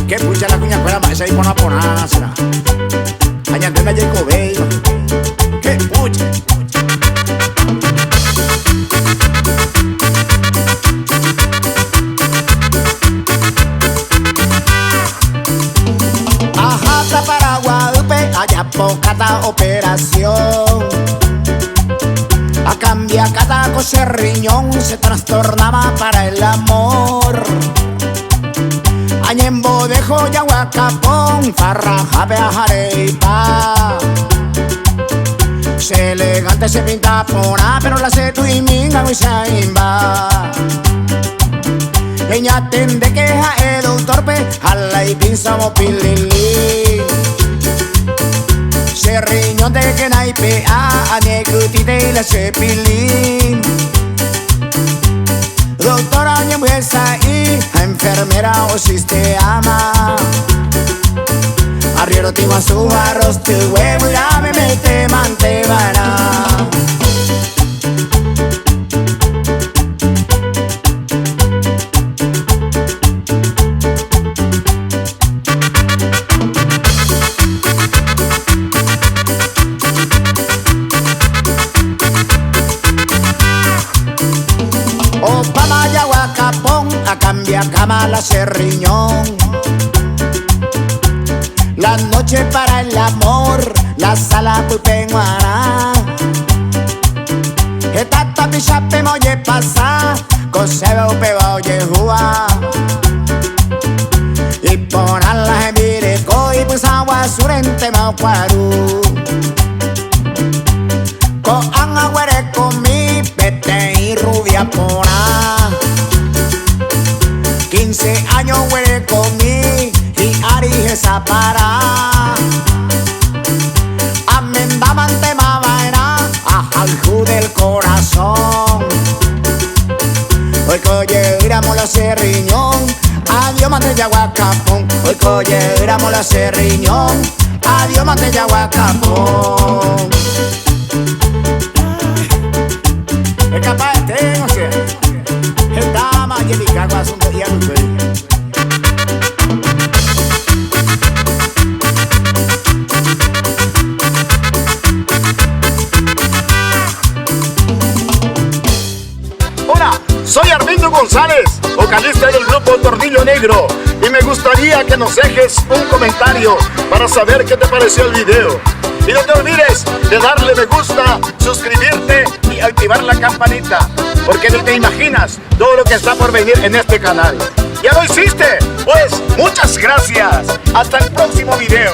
Que pucha la cuña fuera más ahí por una ponásera. Añade una Jacobey. Que pucha. Ajata para Guadalupe, allá pocata operación. A cambia cada cosa riñón se trastornaba para el amor. Añembo dejo yahuacapón, farra jabe a jareipa. Se elegante se pinta pona, pero la se tu y minga y se imba. Ella tende queja el torpe, jala y pinza mo pilili. Se riñón de que naipe a anecutite y la se pilín. Doctora ñembuesa y enfermera o sistema. Arriero tima su arroz, tu huevo y la me mete mantevana. Opama yahuacapón, a cambia cama la serriñón. La noche para el amor, la sala pupenguana. Que tata pichape moye pasa, cosebe upeba oye jua. Y ponan la jembireco y pues agua surente maucuaru. Coan aguere con mi pete y rubia pona. 15 años huele con mi y arije para. Amenda mantema vaina a alju del corazón. Hoy coye iramos la serriñón, adiós mante yahuacapón. Hoy coye iramos la serriñón, adiós mante yahuacapón. Es capaz de no sé. El dama y el cago asunto y el rey. Hola, soy Armindo González, vocalista del grupo Tornillo Negro, y me gustaría que nos dejes un comentario para saber qué te pareció el video. Y no te olvides de darle me gusta, suscribirte y activar la campanita, porque ni te imaginas todo lo que está por venir en este canal. ¿Ya lo hiciste? Pues muchas gracias. Hasta el próximo video.